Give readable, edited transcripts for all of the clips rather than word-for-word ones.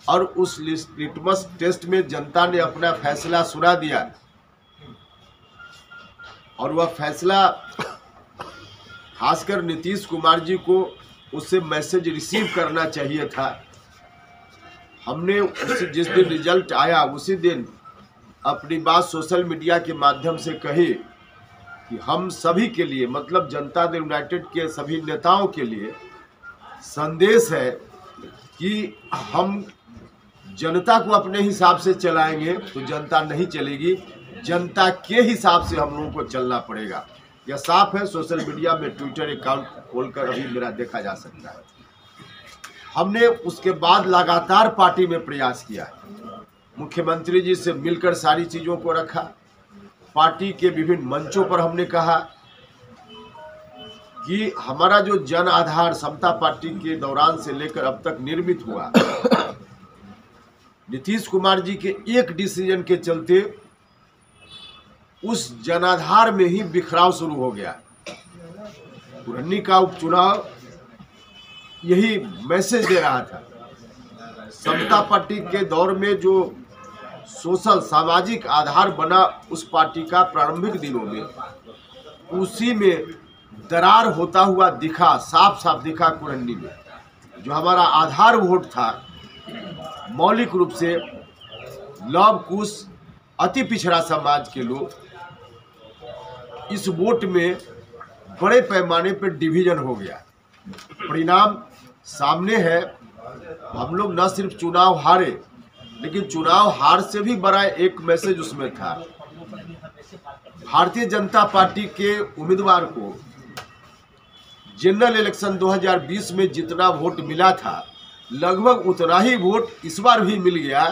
और उस litmus test में जनता ने अपना फैसला सुना दिया और वह फैसला खासकर नीतीश कुमार जी को उससे मैसेज रिसीव करना चाहिए था। हमने जिस दिन रिजल्ट आया उसी दिन अपनी बात सोशल मीडिया के माध्यम से कही कि हम सभी के लिए, मतलब जनता दल यूनाइटेड के सभी नेताओं के लिए संदेश है कि हम जनता को अपने हिसाब से चलाएंगे तो जनता नहीं चलेगी, जनता के हिसाब से हम लोगों को चलना पड़ेगा। यह साफ है, सोशल मीडिया में ट्विटर अकाउंट खोलकर अभी मेरा देखा जा सकता है। हमने उसके बाद लगातार पार्टी में प्रयास किया, मुख्यमंत्री जी से मिलकर सारी चीज़ों को रखा, पार्टी के विभिन्न मंचों पर हमने कहा कि हमारा जो जन आधार समता पार्टी के दौरान से लेकर अब तक निर्मित हुआ, नीतीश कुमार जी के एक डिसीजन के चलते उस जनाधार में ही बिखराव शुरू हो गया। कुरन्नी का उपचुनाव यही मैसेज दे रहा था। समता पार्टी के दौर में जो सोशल सामाजिक आधार बना उस पार्टी का प्रारंभिक दिनों में, उसी में दरार होता हुआ दिखा, साफ साफ दिखा। कुरन्नी में जो हमारा आधार वोट था, मौलिक रूप से लव कुश अति पिछड़ा समाज के लोग, इस वोट में बड़े पैमाने पर डिवीजन हो गया। परिणाम सामने है। हम लोग न सिर्फ चुनाव हारे, लेकिन चुनाव हार से भी बड़ा एक मैसेज उसमें था। भारतीय जनता पार्टी के उम्मीदवार को जनरल इलेक्शन 2020 में जितना वोट मिला था, लगभग उतना ही वोट इस बार भी मिल गया।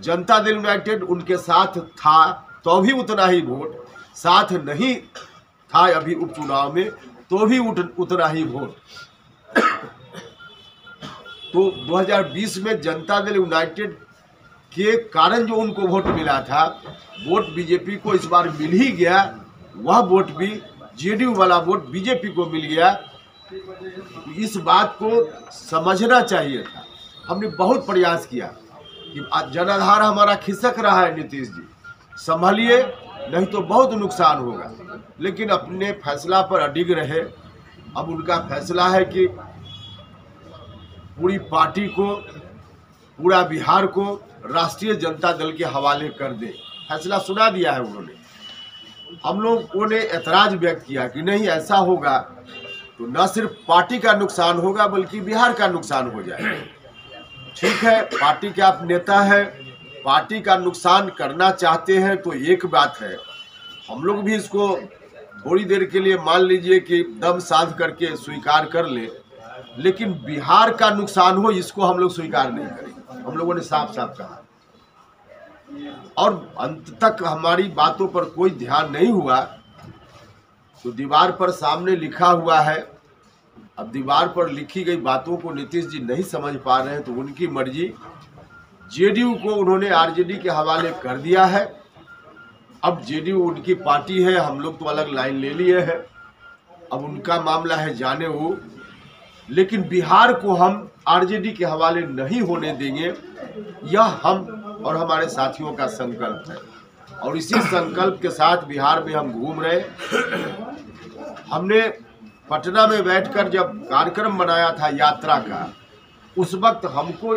जनता दल यूनाइटेड उनके साथ था तो भी उतना ही वोट, साथ नहीं था अभी उपचुनाव में तो भी उतना ही वोट। तो 2020 में जनता दल यूनाइटेड के कारण जो उनको वोट मिला था, वोट बीजेपी को इस बार मिल ही गया। वह वोट भी जेडीयू वाला वोट बीजेपी को मिल गया। इस बात को समझना चाहिए था। हमने बहुत प्रयास किया कि जनाधार हमारा खिसक रहा है, नीतीश जी संभालिए, नहीं तो बहुत नुकसान होगा। लेकिन अपने फैसला पर अडिग रहे। अब उनका फैसला है कि पूरी पार्टी को, पूरा बिहार को राष्ट्रीय जनता दल के हवाले कर दे। फैसला सुना दिया है उन्होंने। हम लोगों ने ऐतराज व्यक्त किया कि नहीं, ऐसा होगा तो न सिर्फ पार्टी का नुकसान होगा बल्कि बिहार का नुकसान हो जाएगा। ठीक है, पार्टी के आप नेता हैं, पार्टी का नुकसान करना चाहते हैं तो एक बात है, हम लोग भी इसको थोड़ी देर के लिए मान लीजिए कि दम साध करके स्वीकार कर ले, लेकिन बिहार का नुकसान हो इसको हम लोग स्वीकार नहीं करेंगे। हम लोगों ने साफ साफ कहा और अंत तक हमारी बातों पर कोई ध्यान नहीं हुआ। तो दीवार पर सामने लिखा हुआ है, अब दीवार पर लिखी गई बातों को नीतीश जी नहीं समझ पा रहे हैं तो उनकी मर्जी। जेडीयू को उन्होंने आरजेडी के हवाले कर दिया है। अब जेडीयू उनकी पार्टी है, हम लोग तो अलग लाइन ले लिए हैं। अब उनका मामला है, जाने वो। लेकिन बिहार को हम आरजेडी के हवाले नहीं होने देंगे, यह हम और हमारे साथियों का संकल्प है। और इसी संकल्प के साथ बिहार में हम घूम रहे। हमने पटना में बैठकर जब कार्यक्रम बनाया था यात्रा का, उस वक्त हमको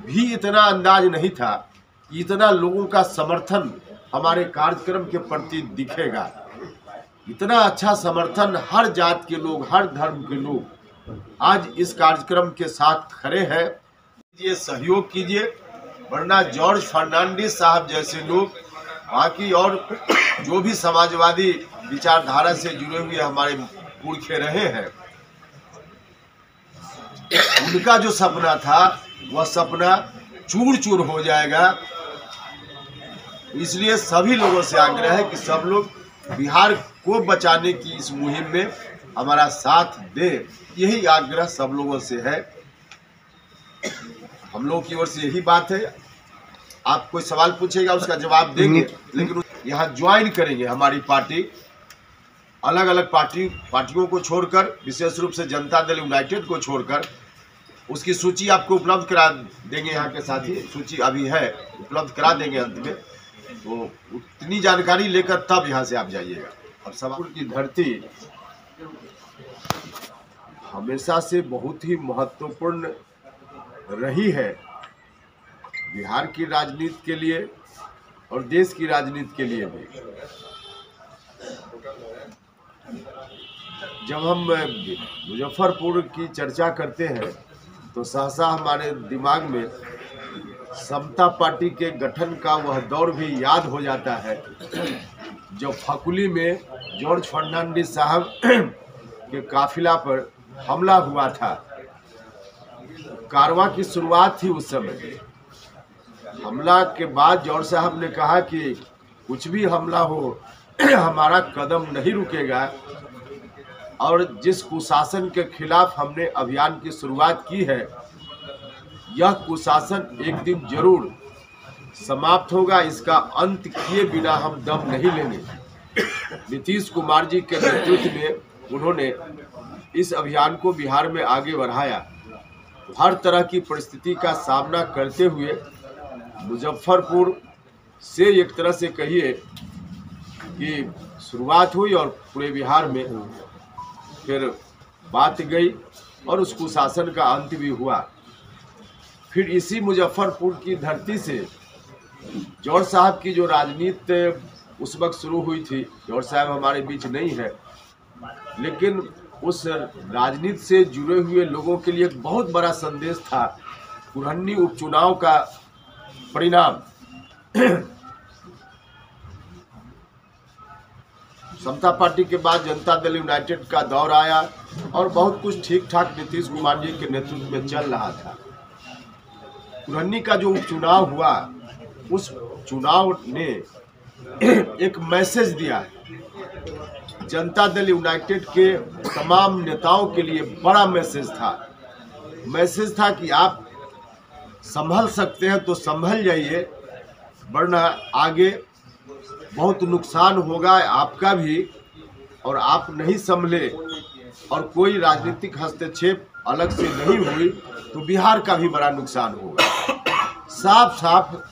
भी इतना अंदाज नहीं था कि इतना लोगों का समर्थन हमारे कार्यक्रम के प्रति दिखेगा। इतना अच्छा समर्थन, हर जात के लोग, हर धर्म के लोग आज इस कार्यक्रम के साथ खड़े हैं। ये सहयोग कीजिए, वरना जॉर्ज फर्नांडिस साहब जैसे लोग, बाकी और जो भी समाजवादी विचारधारा से जुड़े हुए हमारे पुरखे रहे हैं, उनका जो सपना था वह सपना चूर चूर हो जाएगा। इसलिए सभी लोगों से आग्रह है कि सब लोग बिहार को बचाने की इस मुहिम में हमारा साथ दें। यही आग्रह सब लोगों से है। हम लोगों की ओर से यही बात है। आप कोई सवाल पूछेगा उसका जवाब देंगे, लेकिन यहाँ ज्वाइन करेंगे हमारी पार्टी। अलग अलग पार्टियों को छोड़कर, विशेष रूप से जनता दल यूनाइटेड को छोड़कर उसकी सूची आपको उपलब्ध करा देंगे, यहाँ के साथी सूची अभी है, उपलब्ध करा देंगे अंत में। तो उतनी जानकारी लेकर तब यहाँ से आप जाइएगा। अब सवाल की धरती हमेशा से बहुत ही महत्वपूर्ण रही है बिहार की राजनीति के लिए और देश की राजनीति के लिए भी। जब हम मुजफ्फरपुर की चर्चा करते हैं तो सहसा हमारे दिमाग में समता पार्टी के गठन का वह दौर भी याद हो जाता है, जब फकुली में जॉर्ज फर्नांडिस साहब के काफिला पर हमला हुआ था। कारवां की शुरुआत थी उस समय। हमला के बाद जॉर्ज साहब ने कहा कि कुछ भी हमला हो हमारा कदम नहीं रुकेगा, और जिस कुशासन के खिलाफ हमने अभियान की शुरुआत की है, यह कुशासन एक दिन जरूर समाप्त होगा, इसका अंत किए बिना हम दम नहीं लेंगे। नीतीश कुमार जी के नेतृत्व में उन्होंने इस अभियान को बिहार में आगे बढ़ाया। हर तरह की परिस्थिति का सामना करते हुए मुजफ्फरपुर से एक तरह से कहिए कि शुरुआत हुई और पूरे बिहार में फिर बात गई और उस कुशासन का अंत भी हुआ। फिर इसी मुजफ्फरपुर की धरती से जॉर्ज साहब की जो राजनीति उस वक्त शुरू हुई थी, जॉर्ज साहब हमारे बीच नहीं है, लेकिन उस राजनीति से जुड़े हुए लोगों के लिए एक बहुत बड़ा संदेश था कुरहन्नी उपचुनाव का परिणाम। समता पार्टी के बाद जनता दल यूनाइटेड का दौर आया और बहुत कुछ ठीक ठाक नीतीश कुमार जी के नेतृत्व में चल रहा था। कुरहन्नी का जो उपचुनाव हुआ, उस चुनाव ने एक मैसेज दिया जनता दल यूनाइटेड के तमाम नेताओं के लिए। बड़ा मैसेज था कि आप संभल सकते हैं तो संभल जाइए, वरना आगे बहुत नुकसान होगा आपका भी, और आप नहीं संभले और कोई राजनीतिक हस्तक्षेप अलग से नहीं हुई तो बिहार का भी बड़ा नुकसान होगा। साफ साफ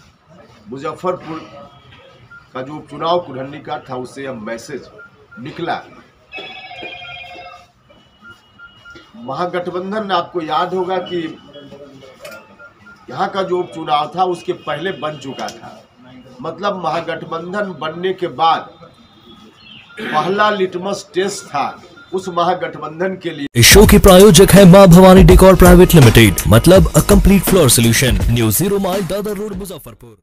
मुजफ्फरपुर का जो चुनाव कुरहन्नी का था, उससे यह मैसेज निकला। महागठबंधन, आपको याद होगा कि यहाँ का जो उपचुनाव था उसके पहले बन चुका था। मतलब महागठबंधन बनने के बाद पहला लिटमस टेस्ट था उस महागठबंधन के लिए। इस शो के प्रायोजक है मां भवानी डेकोर प्राइवेट लिमिटेड, मतलब a complete floor solution, new 0 mile Dadar road, Muzaffarpur.